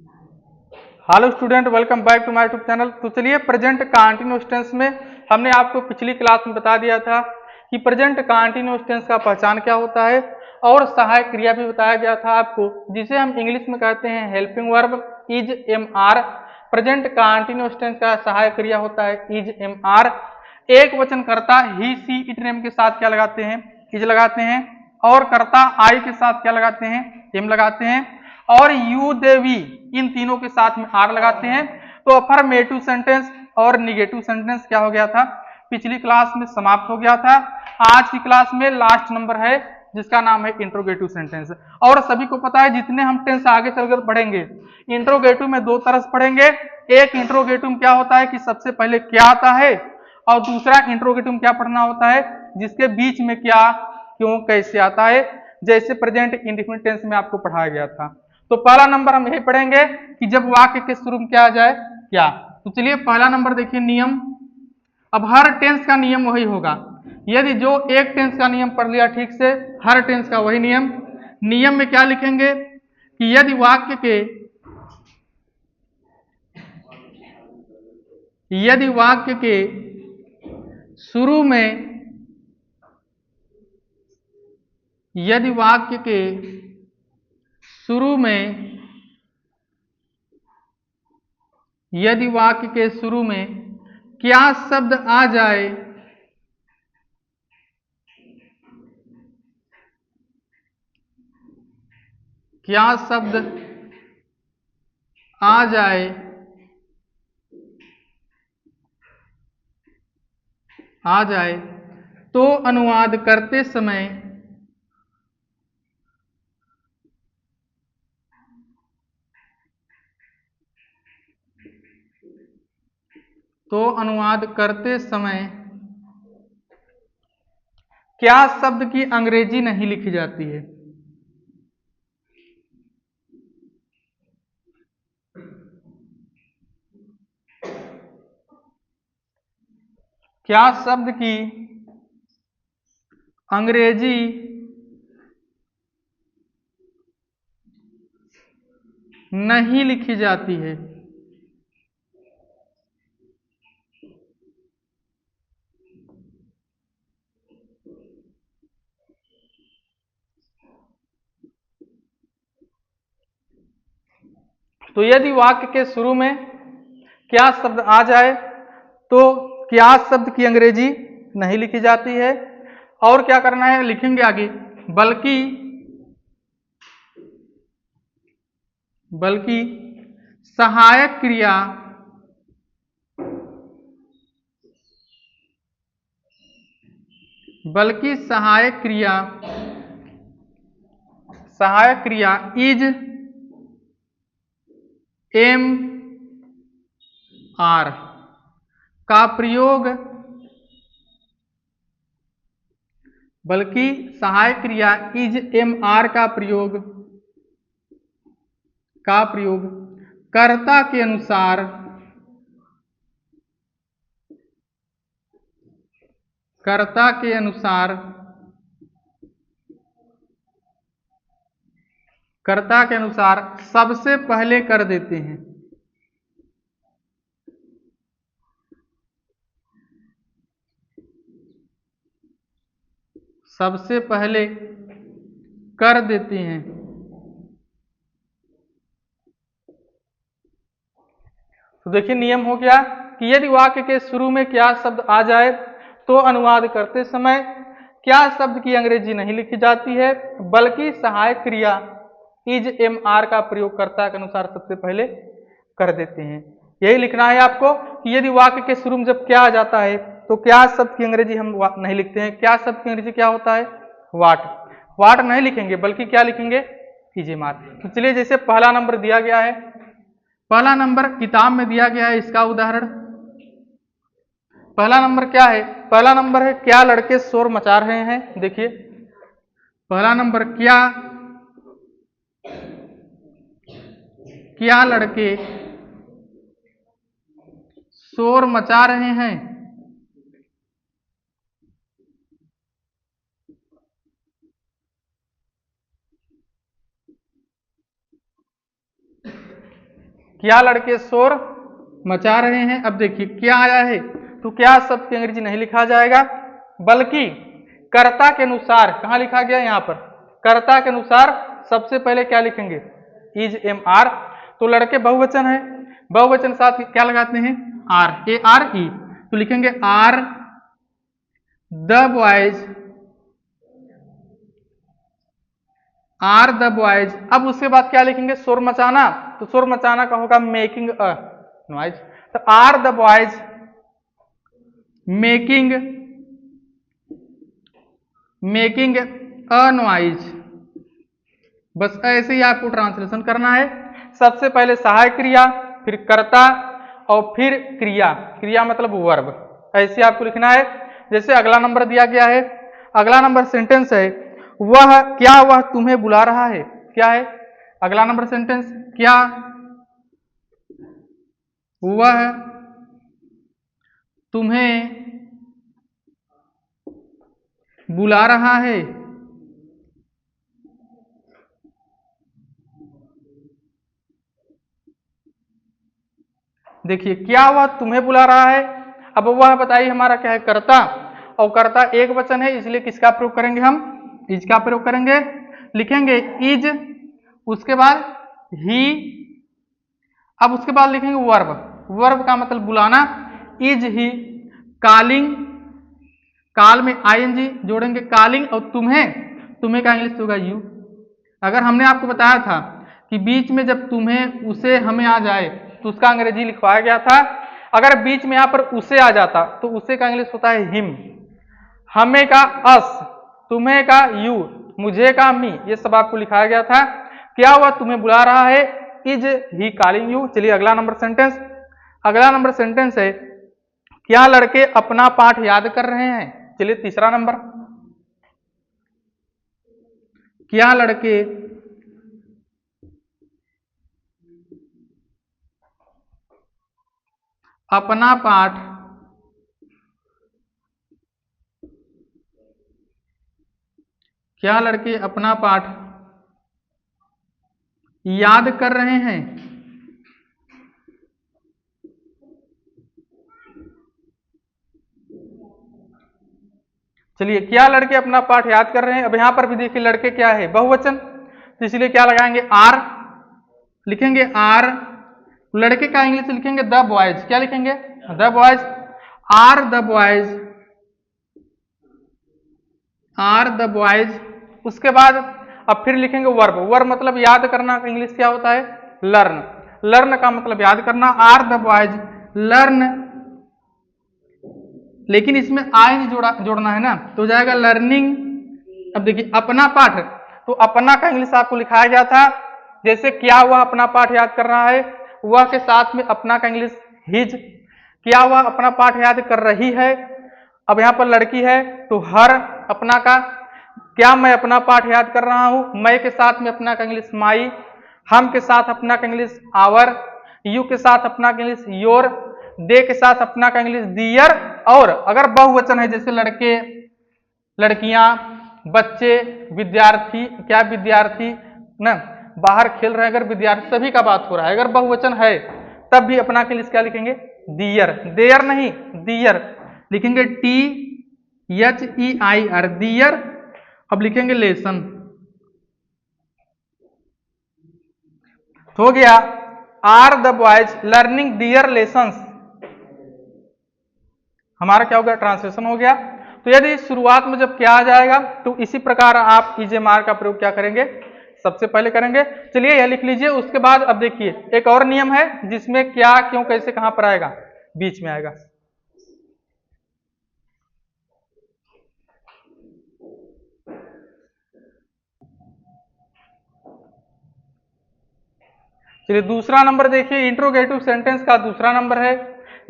Hello student, welcome back to my YouTube channel. तो चलिए, present continuous tense में हमने आपको पिछली क्लास में बता दिया था कि प्रेजेंट कंटीन्यूअस टेंस का पहचान क्या होता है, और सहायक क्रिया भी बताया गया था आपको, जिसे हम इंग्लिश में कहते हैं helping verb, is am are. Present continuous tense का सहायक क्रिया होता है इज एम आर। एक वचन कर्ता ही सी इट नेम के साथ क्या लगाते हैं, इज लगाते हैं, और कर्ता आई के साथ क्या लगाते हैं, एम लगाते हैं, और यू दे वी इन तीनों के साथ में आर लगाते हैं। तो अफर्मेटिव सेंटेंस और निगेटिव सेंटेंस क्या हो गया था, पिछली क्लास में समाप्त हो गया था। आज की क्लास में लास्ट नंबर है जिसका नाम है इंट्रोगेटिव सेंटेंस। और सभी को पता है, जितने हम टेंस आगे चलकर पढ़ेंगे, इंट्रोगेटिव में दो तरह से पढ़ेंगे। एक इंट्रोगेटिव क्या होता है कि सबसे पहले क्या आता है, और दूसरा इंट्रोगेटिव क्या पढ़ना होता है, जिसके बीच में क्या, क्यों, कैसे आता है, जैसे प्रेजेंट इंडेफिनिट टेंस में आपको पढ़ाया गया था। तो पहला नंबर हम यही पढ़ेंगे कि जब वाक्य के शुरू में क्या आ जाए, क्या। तो चलिए, पहला नंबर देखिए, नियम। अब हर टेंस का नियम वही होगा। यदि जो एक टेंस का नियम पढ़ लिया ठीक से, हर टेंस का वही नियम। नियम में क्या लिखेंगे कि यदि वाक्य के शुरू में यदि वाक्य के शुरू में यदि वाक्य के शुरू में क्या शब्द आ जाए, क्या शब्द आ जाए आ जाए तो अनुवाद करते समय क्या शब्द की अंग्रेजी नहीं लिखी जाती है। क्या शब्द की अंग्रेजी नहीं लिखी जाती है। तो यदि वाक्य के शुरू में क्या शब्द आ जाए तो क्या शब्द की अंग्रेजी नहीं लिखी जाती है। और क्या करना है, लिखेंगे आगे, बल्कि बल्कि सहायक क्रिया बल्कि सहायक क्रिया इज एम आर का प्रयोग बल्कि सहायक क्रिया इज एम आर का प्रयोग कर्ता के अनुसार सबसे पहले कर देते हैं। सबसे पहले कर देते हैं। तो देखिए, नियम हो गया कि यदि वाक्य के शुरू में क्या शब्द आ जाए तो अनुवाद करते समय क्या शब्द की अंग्रेजी नहीं लिखी जाती है, बल्कि सहायक क्रिया इज एम आर का प्रयोग कर्ता के अनुसार सबसे पहले कर देते हैं। यही लिखना है आपको कि यदि वाक्य के शुरू में जब क्या आ जाता है तो क्या शब्द की अंग्रेजी हम नहीं लिखते हैं। क्या शब्द की अंग्रेजी क्या होता है, वाट नहीं लिखेंगे, बल्कि क्या लिखेंगे, इज एम आर। तो चलिए, जैसे पहला नंबर दिया गया है, पहला नंबर किताब में दिया गया है, इसका उदाहरण। पहला नंबर क्या है, पहला नंबर है क्या लड़के शोर मचा रहे हैं। देखिए, पहला नंबर क्या लड़के शोर मचा रहे हैं। क्या लड़के शोर मचा रहे हैं। अब देखिए क्या आया है, तो क्या शब्द की अंग्रेजी नहीं लिखा जाएगा, बल्कि कर्ता के अनुसार, कहाँ लिखा गया यहाँ पर, कर्ता के अनुसार सबसे पहले क्या लिखेंगे, इज एम आर। तो लड़के बहुवचन है, बहुवचन साथ क्या लगाते हैं, आर, ए आर ई, तो लिखेंगे are the boys, are the boys. अब उसके बाद क्या लिखेंगे, शोर मचाना, तो शोर मचाना का होगा मेकिंग अ नॉइज, तो are the boys making a noise. बस ऐसे ही आपको ट्रांसलेशन करना है। सबसे पहले सहायक क्रिया, फिर कर्ता और फिर क्रिया, क्रिया मतलब वर्ब, ऐसे आपको लिखना है। जैसे अगला नंबर दिया गया है, अगला नंबर सेंटेंस है, वह क्या वह तुम्हें बुला रहा है, क्या है अगला नंबर सेंटेंस, क्या वह तुम्हें बुला रहा है। देखिए क्या वह तुम्हें बुला रहा है। अब वह बताइए हमारा क्या है, कर्ता, और कर्ता एक वचन है, इसलिए किसका प्रयोग करेंगे हम, इज का प्रयोग करेंगे। लिखेंगे इज, उसके बाद ही, अब उसके बाद लिखेंगे वर्ब, वर्ब का मतलब बुलाना, इज ही कॉलिंग, काल में आईएनजी जोड़ेंगे कॉलिंग, और तुम्हें, तुम्हें का इंग्लिश होगा यू। अगर हमने आपको बताया था कि बीच में जब तुम्हें उसे हमें आ जाए तो उसका अंग्रेजी लिखवाया गया था, अगर बीच में यहाँ पर उसे आ जाता तो उसे का इंग्लिश होता है हिम, हमें का अस, तुम्हें का यू, मुझे का मी, ये सब आपको लिखाया गया था। क्या हुआ, तुम्हें बुला रहा है, इज ही कॉलिंग यू। चलिए अगला नंबर सेंटेंस, अगला नंबर सेंटेंस है, क्या लड़के अपना पाठ याद कर रहे हैं। चलिए तीसरा नंबर, क्या लड़के अपना पाठ क्या लड़के अपना पाठ याद कर रहे हैं। चलिए क्या लड़के अपना पाठ याद कर रहे हैं। अब यहां पर भी देखिए लड़के क्या है, बहुवचन, तो इसलिए क्या लगाएंगे, आर, लिखेंगे आर, लड़के का इंग्लिश लिखेंगे द बॉयज, क्या लिखेंगे, the boys, are the boys, are the boys. उसके बाद अब फिर लिखेंगे वर्ब, वर्ब मतलब याद करना का इंग्लिश क्या होता है, लर्न, लर्न का मतलब याद करना, आर द बॉयज लर्न, लेकिन इसमें आई जोड़ना है ना, तो जाएगा लर्निंग। अब देखिए अपना पाठ, तो अपना का इंग्लिश आपको लिखाया गया था, जैसे क्या हुआ अपना पाठ याद कर रहा है, वह के साथ में अपना का इंग्लिश हिज, क्या हुआ अपना पाठ याद कर रही है। अब यहाँ पर लड़की है तो हर, अपना का, क्या मैं अपना पाठ याद कर रहा हूं, मैं के साथ में अपना का इंग्लिश माई, हम के साथ अपना का इंग्लिश आवर, यू के साथ अपना का इंग्लिश योर, दे के साथ अपना का इंग्लिश दियर। और अगर बहुवचन है जैसे लड़के, लड़कियां, बच्चे, विद्यार्थी, क्या विद्यार्थी ना बाहर खेल रहे हैं, अगर विद्यार्थी सभी का बात हो रहा है, अगर बहुवचन है तब भी अपना के लिए क्या लिखेंगे, दियर, देयर नहीं दियर, लिखेंगे T H E I R, their. अब लिखेंगे लेसन, हो गया are the boys learning their lessons, हमारा क्या हो गया, ट्रांसलेशन हो गया। तो यदि शुरुआत में जब क्या आ जाएगा तो इसी प्रकार आप इजेमार का प्रयोग क्या करेंगे, सबसे पहले करेंगे। चलिए यह लिख लीजिए। उसके बाद अब देखिए एक और नियम है जिसमें क्या, क्यों, कैसे, कहां पर आएगा, बीच में आएगा। चलिए दूसरा नंबर देखिए, इंट्रोगेटिव सेंटेंस का दूसरा नंबर है,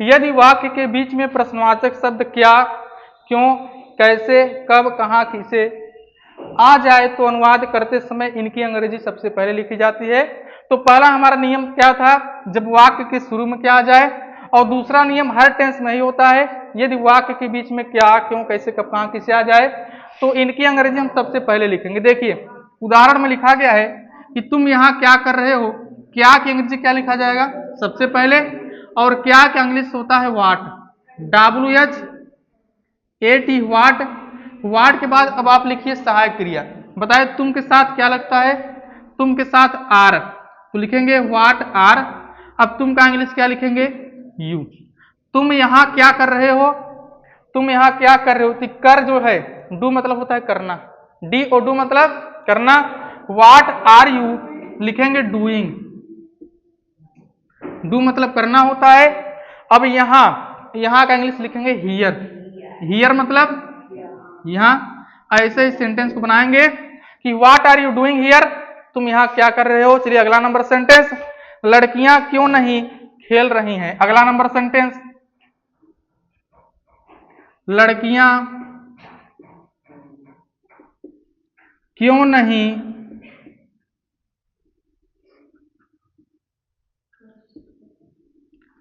यदि वाक्य के बीच में प्रश्नवाचक शब्द क्या, क्यों, कैसे, कब, कहां, किसे आ जाए तो अनुवाद करते समय इनकी अंग्रेजी सबसे पहले लिखी जाती है। तो पहला हमारा नियम क्या था, जब वाक्य के शुरू में क्या आ जाए, और दूसरा नियम हर टेंस में ही होता है, यदि वाक्य के बीच में क्या, क्यों, कैसे, कब, कहां, किसे आ जाए तो इनकी अंग्रेजी हम सबसे पहले लिखेंगे। देखिए उदाहरण में लिखा गया है कि तुम यहां क्या कर रहे हो, क्या की अंग्रेजी क्या लिखा जाएगा सबसे पहले, और क्या का इंग्लिश होता है वाट, WHAT वाट। वाट के बाद अब आप लिखिए सहायक क्रिया, बताए तुम के साथ क्या लगता है, तुम के साथ आर, तो लिखेंगे वाट आर। अब तुम का इंग्लिश क्या लिखेंगे यू। तुम यहां क्या कर रहे हो, तुम यहां क्या कर रहे हो, तो कर जो है डू मतलब होता है करना, डी ओ डू मतलब करना। वाट आर यू लिखेंगे डूइंग, डू मतलब करना होता है। अब यहां का इंग्लिश लिखेंगे हियर, हियर मतलब यहां। ऐसे ही सेंटेंस को बनाएंगे कि what are you doing here, तुम यहां क्या कर रहे हो। चलिए अगला नंबर सेंटेंस, लड़कियां क्यों नहीं खेल रही हैं। अगला नंबर सेंटेंस, लड़कियां क्यों नहीं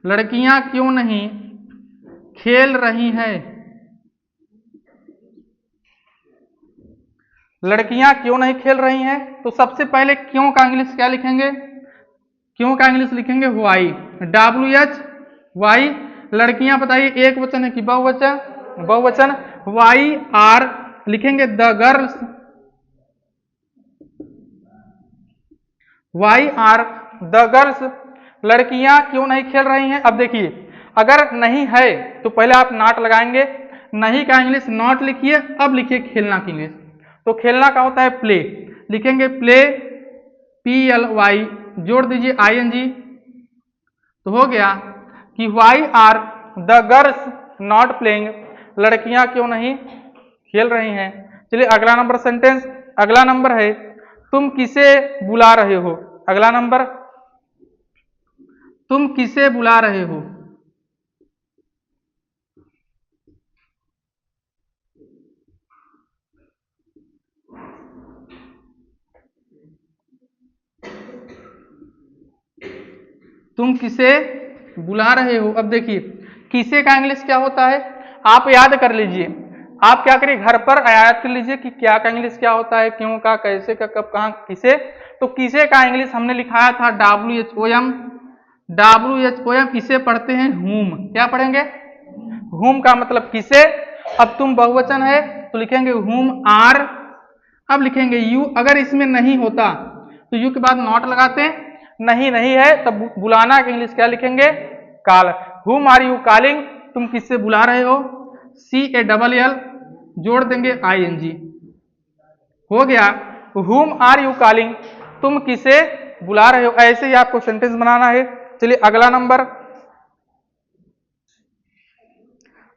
लड़कियां क्यों नहीं खेल रही हैं, लड़कियां क्यों नहीं खेल रही हैं। तो सबसे पहले क्यों का इंग्लिश क्या लिखेंगे, क्यों का इंग्लिश लिखेंगे वाई, WHY। लड़कियां बताइए एक वचन है कि बहुवचन, बहुवचन। वाई आर लिखेंगे the girls, why are the girls, लड़कियां क्यों नहीं खेल रही हैं। अब देखिए अगर नहीं है तो पहले आप नॉट लगाएंगे, नहीं का इंग्लिश नॉट लिखिए, अब लिखिए खेलना की इंग्लिश। तो खेलना का होता है प्ले, लिखेंगे प्ले PLY, जोड़ दीजिए ING, तो हो गया कि why are the girls not playing, लड़कियां क्यों नहीं खेल रही हैं। चलिए अगला नंबर सेंटेंस, अगला नंबर है तुम किसे बुला रहे हो। अगला नंबर, तुम किसे बुला रहे हो, तुम किसे बुला रहे हो। अब देखिए किसे का इंग्लिश क्या होता है, आप याद कर लीजिए, आप क्या करिए घर पर याद कर लीजिए कि क्या का इंग्लिश क्या होता है, क्यों का, कैसे का, कब, कहां, किसे। तो किसे का इंग्लिश हमने लिखाया था WHOM, WHOM। इसे पढ़ते हैं हुम, क्या पढ़ेंगे हुम का मतलब किसे। अब तुम बहुवचन है तो लिखेंगे हुम आर, अब लिखेंगे यू। अगर इसमें नहीं होता तो यू के बाद नॉट लगाते, नहीं नहीं है तब बुलाना के इंग्लिश क्या लिखेंगे कॉल, हुम आर यू कॉलिंग, तुम किससे बुला रहे हो, CALL, जोड़ देंगे ING, हो गया हुम आर यू कॉलिंग, तुम किसे बुला रहे हो। ऐसे ही आपको सेंटेंस बनाना है। चलिए अगला नंबर,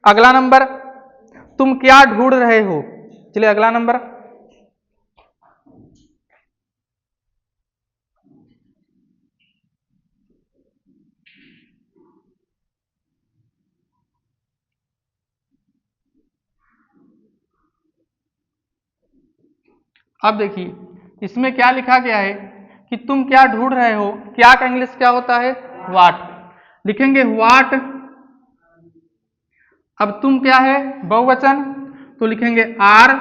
अगला नंबर तुम क्या ढूंढ रहे हो। चलिए अगला नंबर, अब देखिए इसमें क्या लिखा गया है कि तुम क्या ढूंढ रहे हो, क्या का इंग्लिश क्या होता है वाट, लिखेंगे वाट। अब तुम क्या है बहुवचन तो लिखेंगे आर,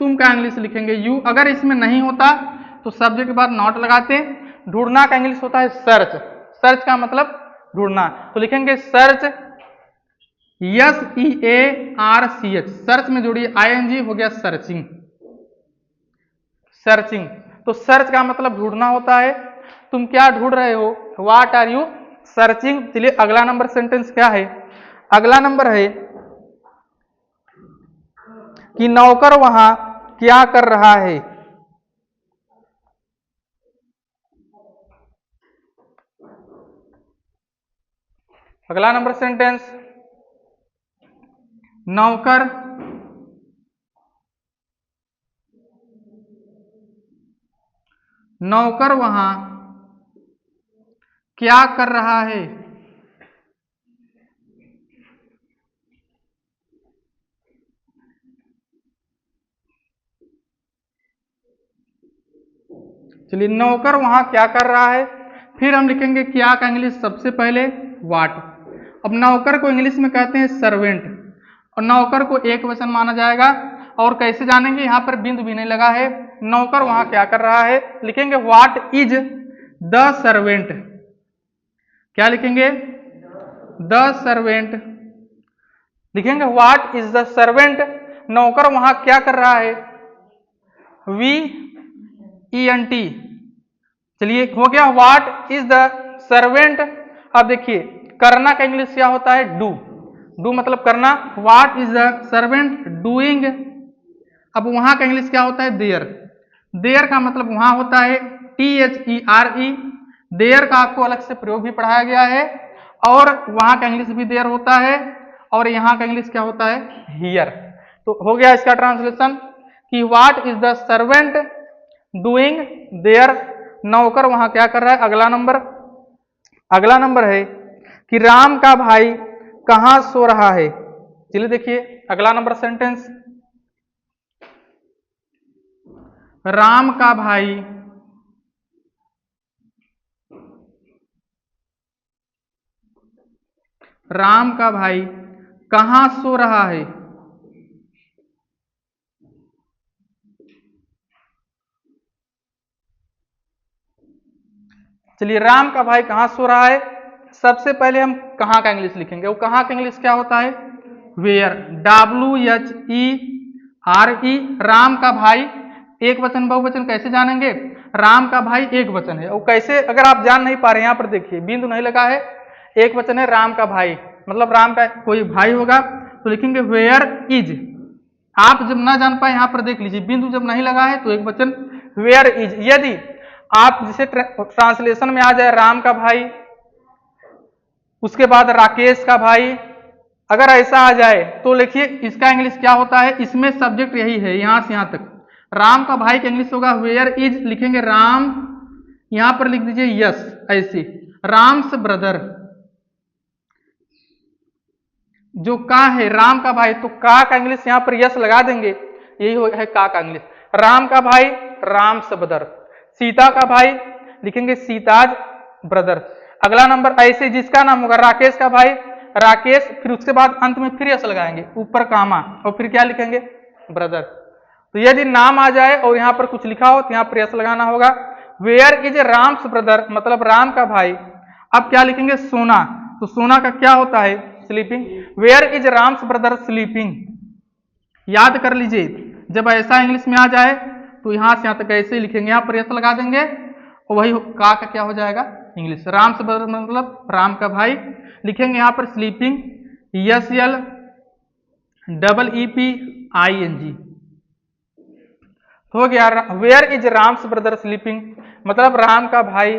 तुम का इंग्लिश लिखेंगे यू। अगर इसमें नहीं होता तो सब्जेक्ट के बाद नॉट लगाते। ढूंढना का इंग्लिश होता है सर्च, सर्च का मतलब ढूंढना, तो लिखेंगे सर्च SEARCH, सर्च में जोड़िए ING, हो गया सर्चिंग, सर्चिंग। तो सर्च का मतलब ढूंढना होता है, तुम क्या ढूंढ रहे हो, व्हाट आर यू सर्चिंग। चलिए अगला नंबर सेंटेंस क्या है, अगला नंबर है कि नौकर वहां क्या कर रहा है। अगला नंबर सेंटेंस, नौकर नौकर वहां क्या कर रहा है। चलिए नौकर वहां क्या कर रहा है, फिर हम लिखेंगे क्या का इंग्लिश सबसे पहले वाट। अब नौकर को इंग्लिश में कहते हैं सर्वेंट, और नौकर को एक वचन माना जाएगा। और कैसे जानेंगे, यहाँ पर बिंदु भी नहीं लगा है। नौकर वहां क्या कर रहा है, लिखेंगे व्हाट इज द सर्वेंट, क्या लिखेंगे? द सर्वेंट लिखेंगे। व्हाट इज द सर्वेंट, नौकर वहां क्या कर रहा है? VENT। चलिए हो गया व्हाट इज द सर्वेंट। अब देखिए करना का इंग्लिश क्या होता है? डू। डू मतलब करना। What is the servant doing. अब वहां का इंग्लिश क्या होता है? देयर। देयर का मतलब वहां होता है THERE। देयर का आपको अलग से प्रयोग भी पढ़ाया गया है, और वहां का इंग्लिश भी देयर होता है, और यहाँ का इंग्लिश क्या होता है? हियर। तो हो गया इसका ट्रांसलेशन कि what is the servant doing there, नौकर वहां क्या कर रहा है। अगला नंबर है कि राम का भाई कहां सो रहा है। चलिए देखिए अगला नंबर सेंटेंस, राम का भाई कहां सो रहा है। चलिए राम का भाई कहां सो रहा है। सबसे पहले हम कहां का इंग्लिश लिखेंगे। वो कहां का इंग्लिश क्या होता है? वेयर। WHERE। राम का भाई एक वचन बहुवचन कैसे जानेंगे? राम का भाई एक वचन है, और कैसे अगर आप जान नहीं पा रहे, यहां पर देखिए बिंदु नहीं लगा है, एक वचन है राम का भाई, मतलब राम का कोई भाई होगा, तो लिखेंगे वेयर इज। आप जब ना जान पाए यहां पर देख लीजिए, बिंदु जब नहीं लगा है तो एक वचन वेयर इज। यदि आप जिसे ट्रांसलेशन में आ जाए राम का भाई, उसके बाद राकेश का भाई, अगर ऐसा आ जाए तो लिखिए इसका इंग्लिश क्या होता है। इसमें सब्जेक्ट यही है यहां से यहां तक। राम का भाई का इंग्लिश होगा वेयर इज, लिखेंगे राम, यहां पर लिख दीजिए यस, ऐसे राम्स ब्रदर। जो का है राम का भाई, तो का इंग्लिश यहां पर यस लगा देंगे, यही है का इंग्लिश। राम का भाई राम्स ब्रदर। सीता का भाई लिखेंगे सीताज ब्रदर। अगला नंबर ऐसे जिसका नाम होगा राकेश का भाई राकेश, फिर उसके बाद अंत में फिर यस लगाएंगे, ऊपर कामा, और फिर क्या लिखेंगे? ब्रदर। तो यदि नाम आ जाए और यहाँ पर कुछ लिखा हो तो यहाँ पर यस लगाना होगा। वेयर इज राम्स ब्रदर मतलब राम का भाई। अब क्या लिखेंगे? सोना। तो सोना का क्या होता है? Sleeping. Where is Ram's brother sleeping. याद कर लीजिए, जब ऐसा इंग्लिश में आ जाए तो यहां से यहां तक ऐसे ही लिखेंगे, यहां पर यस लगा देंगे, और वही का क्या हो जाएगा? इंग्लिश। राम्स ब्रदर मतलब राम का भाई, लिखेंगे यहां पर स्लीपिंग, SLEEPING। हो गया where is Ram's brother sleeping मतलब राम का भाई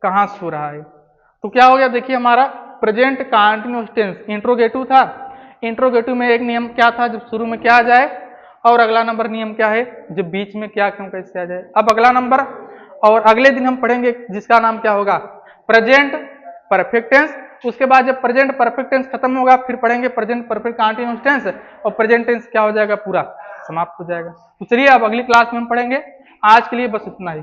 कहां सो रहा है। तो क्या हो गया? देखिए हमारा प्रेजेंट कंटीन्यूअस टेंस इंट्रोगेटिव था। इंट्रोगेटिव में एक नियम क्या था? जब शुरू में क्या आ जाए, और अगला नंबर नियम क्या है? जब बीच में क्या क्यों कैसे आ जाए। अब अगला नंबर और अगले दिन हम पढ़ेंगे जिसका नाम क्या होगा? Present perfect tense. उसके बाद जब प्रेजेंट परफेक्ट टेंस खत्म होगा फिर पढ़ेंगे प्रेजेंट परफेक्ट कंटीन्यूअस टेंस, और प्रेजेंट टेंस क्या हो जाएगा? पूरा समाप्त हो जाएगा। तो चलिए अब अगली क्लास में हम पढ़ेंगे। आज के लिए बस इतना ही।